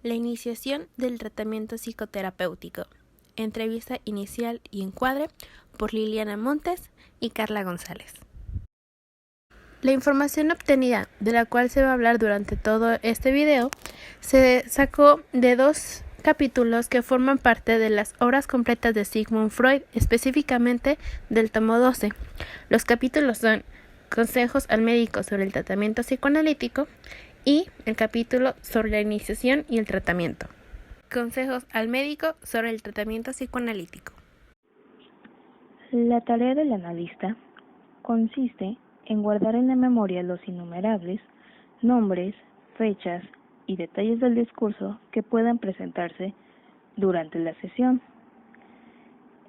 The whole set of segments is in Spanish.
La iniciación del tratamiento psicoterapéutico. Entrevista inicial y encuadre por Liliana Montes y Carla González. La información obtenida, de la cual se va a hablar durante todo este video, se sacó de 2 capítulos que forman parte de las obras completas de Sigmund Freud, específicamente del tomo 12. Los capítulos son Consejos al médico sobre el tratamiento psicoanalítico y el capítulo sobre la iniciación y el tratamiento. Consejos al médico sobre el tratamiento psicoanalítico. La tarea del analista consiste en guardar en la memoria los innumerables nombres, fechas y detalles del discurso que puedan presentarse durante la sesión.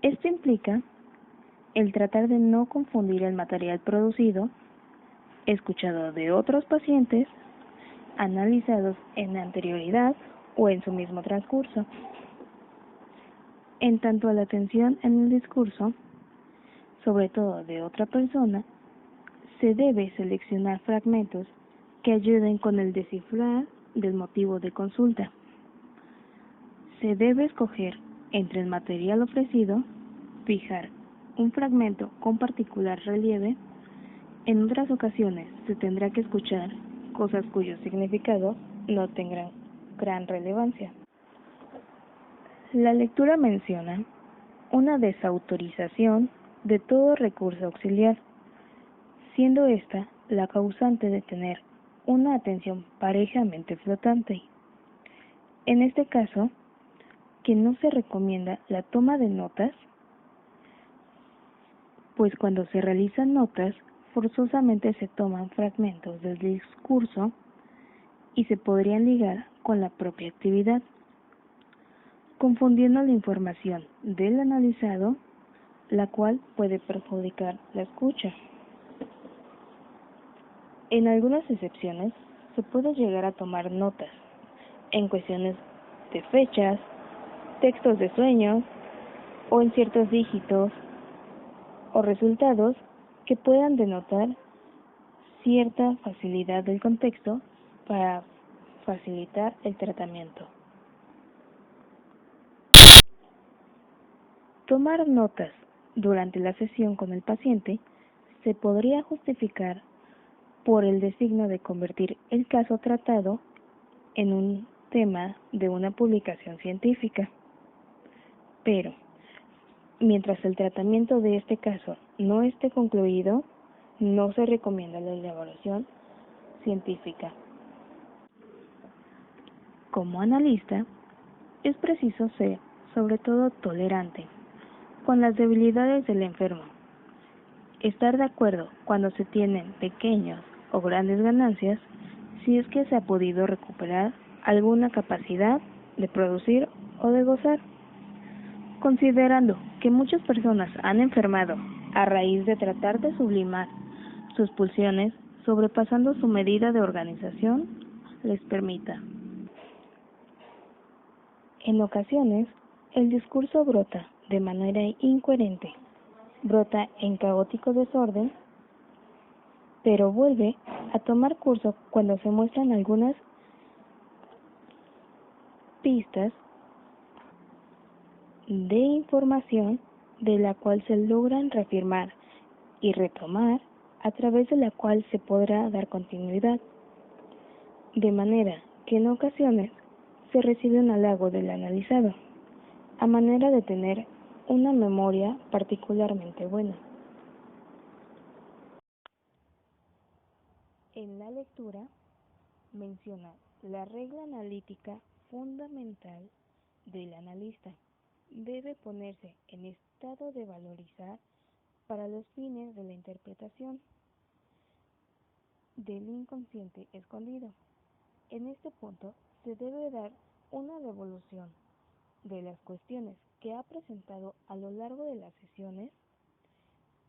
Esto implica el tratar de no confundir el material producido, escuchado de otros pacientes, analizados en anterioridad o en su mismo transcurso. En tanto a la atención en el discurso, sobre todo de otra persona, se debe seleccionar fragmentos que ayuden con el descifrar del motivo de consulta. Se debe escoger entre el material ofrecido, fijar un fragmento con particular relieve. En otras ocasiones se tendrá que escuchar cosas cuyo significado no tengan gran relevancia. La lectura menciona una desautorización de todo recurso auxiliar, siendo esta la causante de tener una atención parejamente flotante. En este caso, que no se recomienda la toma de notas, pues cuando se realizan notas, forzosamente se toman fragmentos del discurso y se podrían ligar con la propia actividad, confundiendo la información del analizado, la cual puede perjudicar la escucha. En algunas excepciones, se puede llegar a tomar notas en cuestiones de fechas, textos de sueños o en ciertos dígitos o resultados que puedan denotar cierta facilidad del contexto para facilitar el tratamiento. Tomar notas durante la sesión con el paciente se podría justificar por el designio de convertir el caso tratado en un tema de una publicación científica. Pero, mientras el tratamiento de este caso no esté concluido, no se recomienda la elaboración científica. Como analista, es preciso ser, sobre todo, tolerante con las debilidades del enfermo. Estar de acuerdo cuando se tienen pequeños o grandes ganancias si es que se ha podido recuperar alguna capacidad de producir o de gozar. Considerando que muchas personas han enfermado a raíz de tratar de sublimar sus pulsiones, sobrepasando su medida de organización les permita. En ocasiones, el discurso brota de manera incoherente, brota en caótico desorden, pero vuelve a tomar curso cuando se muestran algunas pistas de información de la cual se logran reafirmar y retomar, a través de la cual se podrá dar continuidad, de manera que en ocasiones se recibe un halago del analizado, a manera de tener una memoria particularmente buena. En la lectura menciona la regla analítica fundamental del analista. Debe ponerse en estado de valorizar para los fines de la interpretación del inconsciente escondido. En este punto se debe dar una devolución de las cuestiones que ha presentado a lo largo de las sesiones.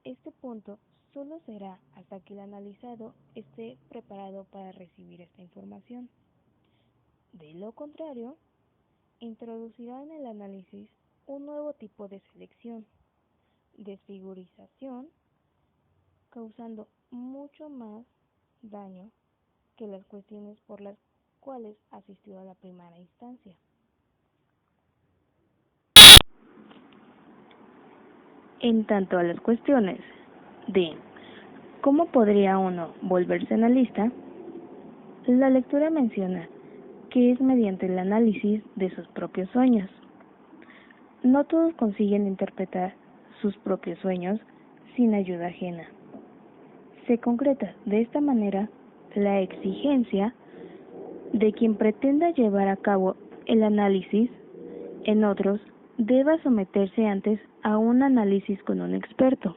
Este punto solo será hasta que el analizado esté preparado para recibir esta información. De lo contrario, introducirá en el análisis un nuevo tipo de selección, desfigurización, causando mucho más daño que las cuestiones por las cuales asistió a la primera instancia. En tanto a las cuestiones de cómo podría uno volverse analista, la lectura menciona que es mediante el análisis de sus propios sueños. No todos consiguen interpretar sus propios sueños sin ayuda ajena. Se concreta de esta manera la exigencia de quien pretenda llevar a cabo el análisis en otros deba someterse antes a un análisis con un experto.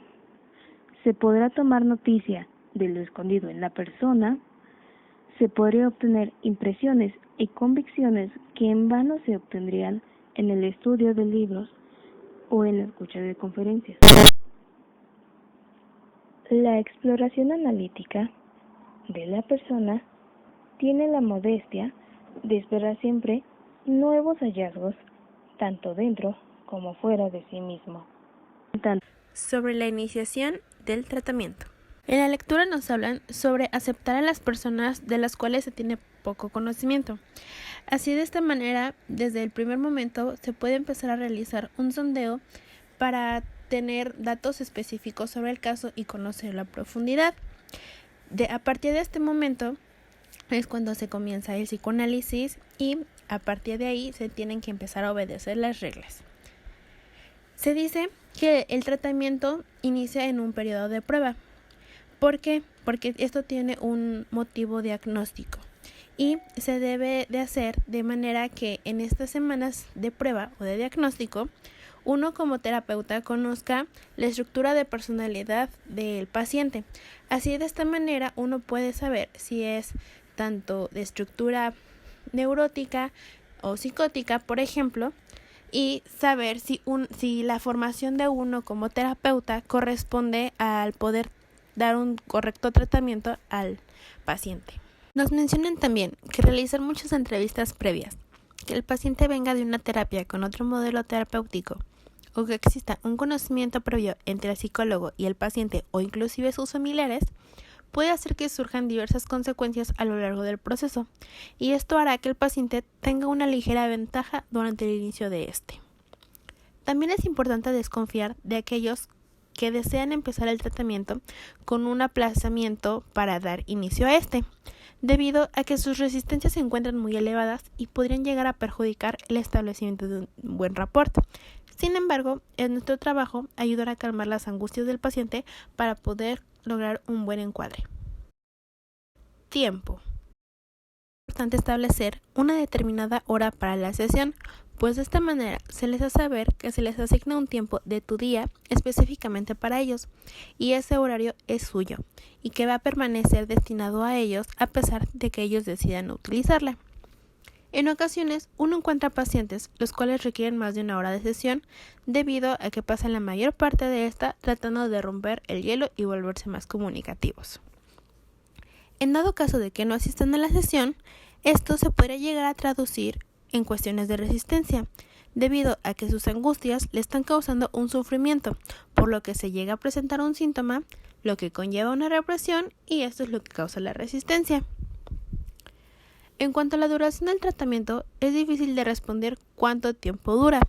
Se podrá tomar noticia de lo escondido en la persona, se podría obtener impresiones y convicciones que en vano se obtendrían en el estudio de libros o en la escucha de conferencias. La exploración analítica de la persona tiene la modestia de esperar siempre nuevos hallazgos, tanto dentro como fuera de sí mismo. Sobre la iniciación del tratamiento. En la lectura nos hablan sobre aceptar a las personas de las cuales se tiene poco conocimiento. Así, de esta manera, desde el primer momento se puede empezar a realizar un sondeo para tener datos específicos sobre el caso y conocerlo a profundidad. A partir de este momento es cuando se comienza el psicoanálisis y a partir de ahí se tienen que empezar a obedecer las reglas. Se dice que el tratamiento inicia en un periodo de prueba. ¿Por qué? Porque esto tiene un motivo diagnóstico y se debe de hacer de manera que en estas semanas de prueba o de diagnóstico uno como terapeuta conozca la estructura de personalidad del paciente. Así, de esta manera uno puede saber si es tanto de estructura neurótica o psicótica, por ejemplo, y saber si la formación de uno como terapeuta corresponde al poder dar un correcto tratamiento al paciente. Nos mencionan también que realizar muchas entrevistas previas, que el paciente venga de una terapia con otro modelo terapéutico o que exista un conocimiento previo entre el psicólogo y el paciente o inclusive sus familiares, puede hacer que surjan diversas consecuencias a lo largo del proceso, y esto hará que el paciente tenga una ligera ventaja durante el inicio de este. También es importante desconfiar de aquellos que desean empezar el tratamiento con un aplazamiento para dar inicio a este, debido a que sus resistencias se encuentran muy elevadas y podrían llegar a perjudicar el establecimiento de un buen rapport. Sin embargo, es nuestro trabajo ayudar a calmar las angustias del paciente para poder lograr un buen encuadre. Tiempo. Es importante establecer una determinada hora para la sesión, pues de esta manera se les hace saber que se les asigna un tiempo de tu día específicamente para ellos, y ese horario es suyo, y que va a permanecer destinado a ellos a pesar de que ellos decidan utilizarla. En ocasiones, uno encuentra pacientes los cuales requieren más de una hora de sesión debido a que pasan la mayor parte de esta tratando de romper el hielo y volverse más comunicativos. En dado caso de que no asistan a la sesión, esto se podría llegar a traducir en cuestiones de resistencia, debido a que sus angustias le están causando un sufrimiento, por lo que se llega a presentar un síntoma, lo que conlleva una represión, y esto es lo que causa la resistencia. En cuanto a la duración del tratamiento, es difícil de responder cuánto tiempo dura,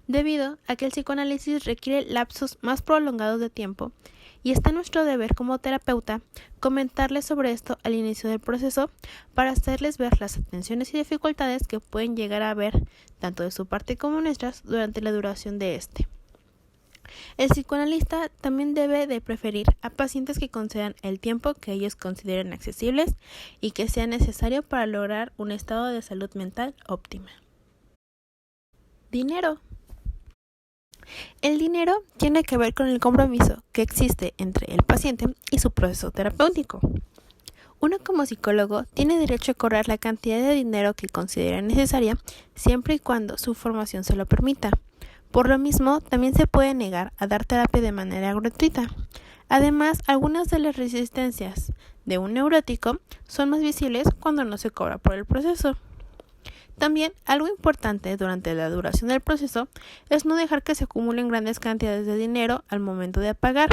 debido a que el psicoanálisis requiere lapsos más prolongados de tiempo, y está en nuestro deber como terapeuta comentarles sobre esto al inicio del proceso para hacerles ver las atenciones y dificultades que pueden llegar a haber tanto de su parte como nuestras durante la duración de este. El psicoanalista también debe de preferir a pacientes que concedan el tiempo que ellos consideren accesibles y que sea necesario para lograr un estado de salud mental óptima. Dinero. El dinero tiene que ver con el compromiso que existe entre el paciente y su proceso terapéutico. Uno como psicólogo tiene derecho a cobrar la cantidad de dinero que considere necesaria siempre y cuando su formación se lo permita. Por lo mismo, también se puede negar a dar terapia de manera gratuita. Además, algunas de las resistencias de un neurótico son más visibles cuando no se cobra por el proceso. También, algo importante durante la duración del proceso es no dejar que se acumulen grandes cantidades de dinero al momento de pagar,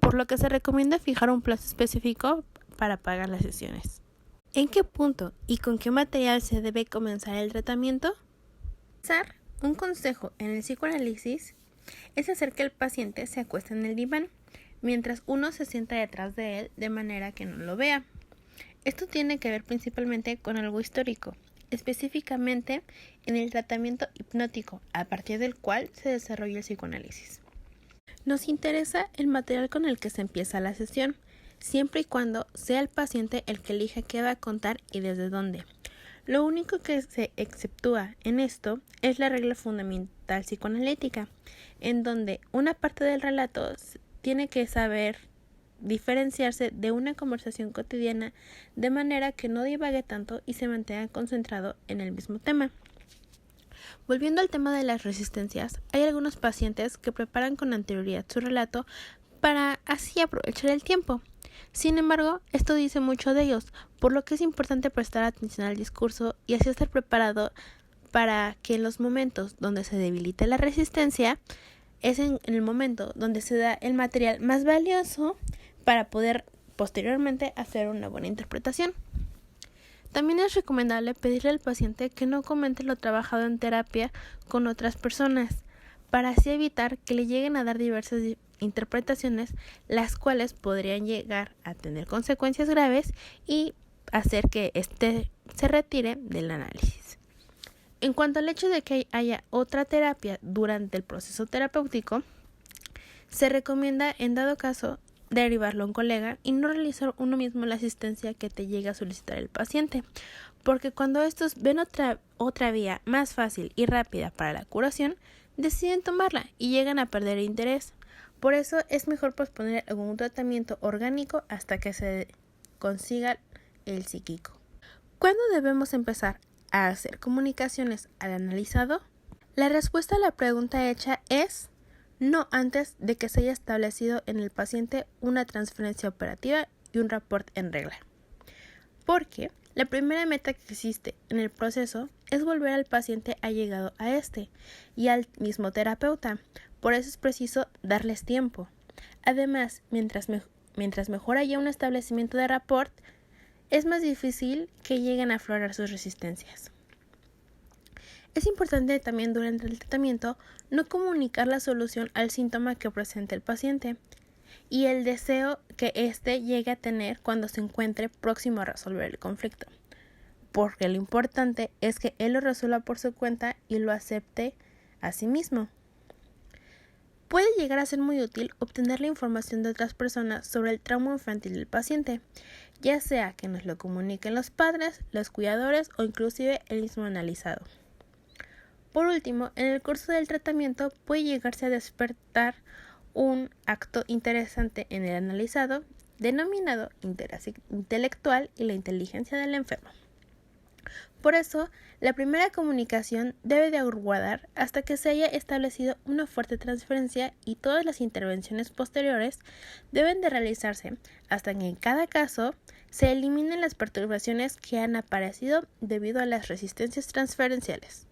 por lo que se recomienda fijar un plazo específico para pagar las sesiones. ¿En qué punto y con qué material se debe comenzar el tratamiento? Un consejo en el psicoanálisis es hacer que el paciente se acueste en el diván, mientras uno se sienta detrás de él de manera que no lo vea. Esto tiene que ver principalmente con algo histórico, específicamente en el tratamiento hipnótico, a partir del cual se desarrolla el psicoanálisis. Nos interesa el material con el que se empieza la sesión, siempre y cuando sea el paciente el que elija qué va a contar y desde dónde. Lo único que se exceptúa en esto es la regla fundamental psicoanalítica, en donde una parte del relato tiene que saber diferenciarse de una conversación cotidiana de manera que no divague tanto y se mantenga concentrado en el mismo tema. Volviendo al tema de las resistencias, hay algunos pacientes que preparan con anterioridad su relato para así aprovechar el tiempo. Sin embargo, esto dice mucho de ellos, por lo que es importante prestar atención al discurso y así estar preparado para que en los momentos donde se debilite la resistencia, es en el momento donde se da el material más valioso para poder posteriormente hacer una buena interpretación. También es recomendable pedirle al paciente que no comente lo trabajado en terapia con otras personas, para así evitar que le lleguen a dar diversas interpretaciones, las cuales podrían llegar a tener consecuencias graves y hacer que éste se retire del análisis. En cuanto al hecho de que haya otra terapia durante el proceso terapéutico, se recomienda, en dado caso, derivarlo a un colega y no realizar uno mismo la asistencia que te llega a solicitar el paciente, porque cuando estos ven otra vía más fácil y rápida para la curación, deciden tomarla y llegan a perder interés. Por eso es mejor posponer algún tratamiento orgánico hasta que se consiga el psíquico. ¿Cuándo debemos empezar a hacer comunicaciones al analizado? La respuesta a la pregunta hecha es no antes de que se haya establecido en el paciente una transferencia operativa y un rapport en regla. Porque la primera meta que existe en el proceso es volver al paciente allegado a este y al mismo terapeuta. Por eso es preciso darles tiempo. Además, mientras mejor haya un establecimiento de rapport, es más difícil que lleguen a aflorar sus resistencias. Es importante también durante el tratamiento no comunicar la solución al síntoma que presenta el paciente y el deseo que éste llegue a tener cuando se encuentre próximo a resolver el conflicto, porque lo importante es que él lo resuelva por su cuenta y lo acepte a sí mismo. Puede llegar a ser muy útil obtener la información de otras personas sobre el trauma infantil del paciente, ya sea que nos lo comuniquen los padres, los cuidadores o inclusive el mismo analizado. Por último, en el curso del tratamiento puede llegarse a despertar un acto interesante en el analizado, denominado interés intelectual y la inteligencia del enfermo. Por eso, la primera comunicación debe de aguardar hasta que se haya establecido una fuerte transferencia y todas las intervenciones posteriores deben de realizarse hasta que en cada caso se eliminen las perturbaciones que han aparecido debido a las resistencias transferenciales.